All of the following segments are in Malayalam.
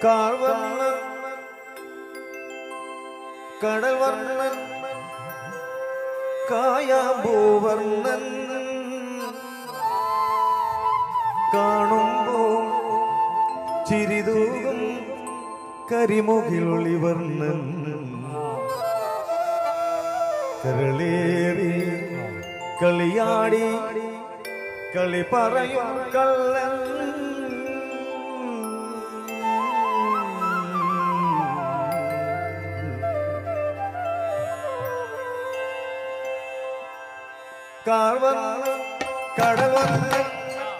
കാർവർണ്ണൻ കടൽവർണ്ണൻ കായാമ്പൂവർണ്ണൻ കാണുമ്പോൾ ചിരിതൂകും കരിമുകിലൊളിവർണ്ണൻ കരളേറി കളിയാടി കളി പറയും കള്ളൻ കാർവർണ്ണൻ കടൽവർണ്ണൻ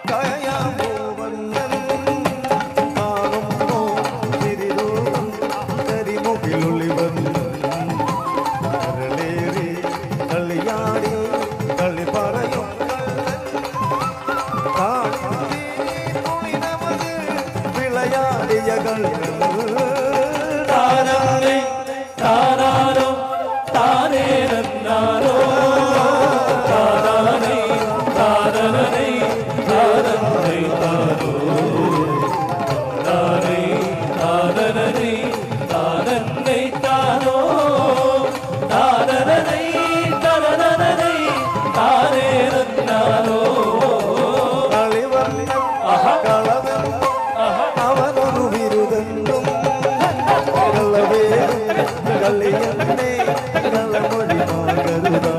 കായാമ്പൂവർണ്ണൻ കാണുമ്പോൾ ചിരിതൂകും കരിമുകിലൊളിവർണ്ണൻ കരളേറി കളിയാടി കളി പറയും വിളയാടിയ താനാരേ താനാരോ താനേരന്നാരോ താനാരേ താനരേ താനരേ താനോ താനരേ താനരേ താനരേ താനോ താനരേ താനരേ താനേരന്നാരോ കളിവർണ്ണൻ കളവൻ അവനൊരു വിരുദന്തും കളവേറും കളിയന്നെ കളമൊഴി മാകരുതാ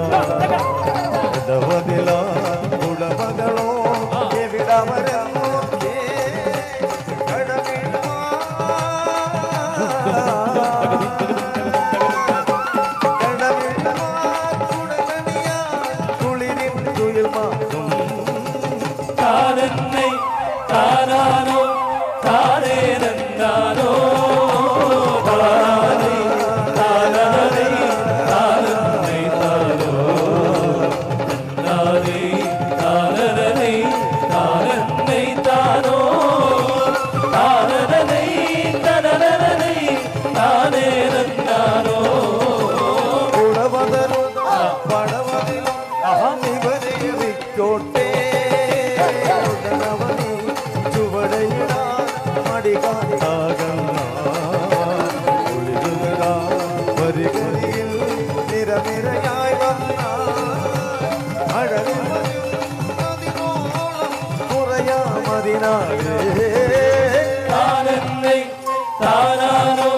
ഉടമകളോ എവിടവരോ കുളിരിൻ തുയിൽ മാറ്റും താനന്നെ താനാനോ താനേരന്നാനോ താനേ താനരേ താനന്നേ താനോ താനേ താനരേ താനന്നേ താനോ താനരേ താനരേ താനേരന്നാനോ ഉടവതരും പടവതിലും ഇവരേറിക്കോട്ടെ ഉടനവനെ ചുവടയിടാൻ മടികാട്ടാകല്ല ഒളിരുകടാ വരികളിൽ നിരനിരയായി വന്ന അഴകും അതിനോളം കുറയാമതിനാകെ താനന്നേ താനാനോ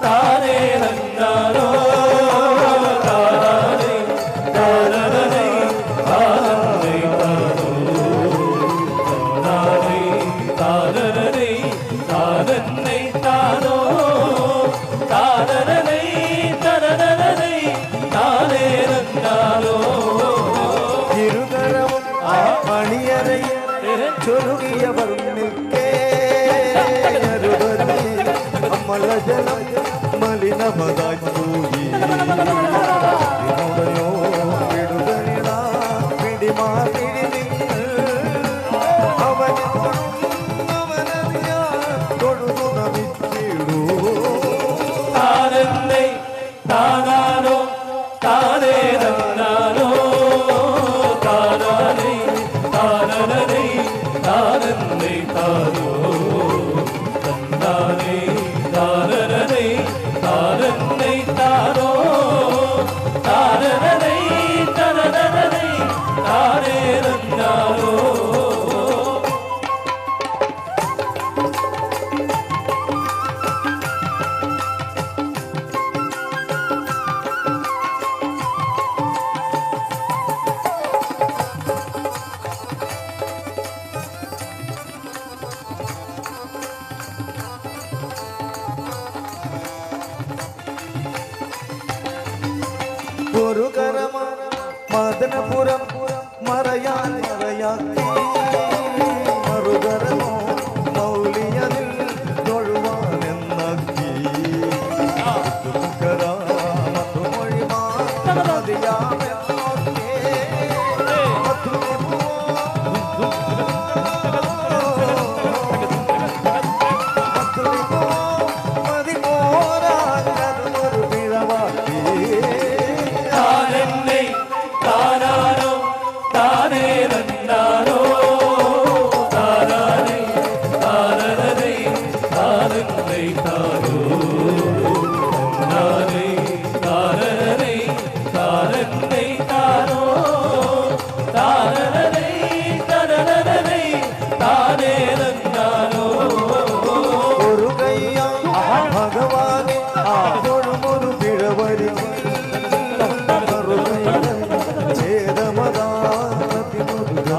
താനേരന്നാനോ താനേ താനരേ താനന്നേ താനോ താനേ താനരേ താനന്നേ താനോ താനരേ താനരേ താനേരന്നാനോ ഇരുകരവും മണിയറയിൽ ചൊരുകിയവർ നിൽക്കേ അമലജലം മലിനമതായി പോയി വിനോദയോ വിടുതലിട പിടിമാറിടി നിങ്ങൾ അവനോടും അവനറിയാ തൊഴുതു നമിച്ചിടൂ താനന്നേ താനാനോ താനേരന്നാനോ താനേ താനരേ താനന്നേ താനോ തന്നാനേ താനരേ താനന്നേ താനോ താനരേ താനരേ താനേരന്നാനോ ഒരു കരമ മദനപുരം മറയാൻ മറയാക്കി മറുകരമോ മൗലിയതിൽ തൊഴുവാനെന്നാക്കി മധുമൊഴിമാ മതിയാമെന്നോർക്കേ മതി പോരാൻ ഒരു പിഴവാക്കി താനന്നേ താനാനോ താനേരന്നാനോ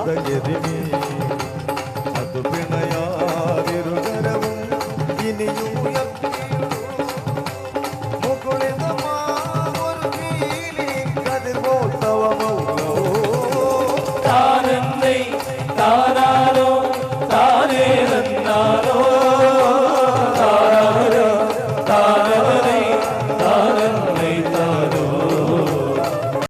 ഉദയതിമേ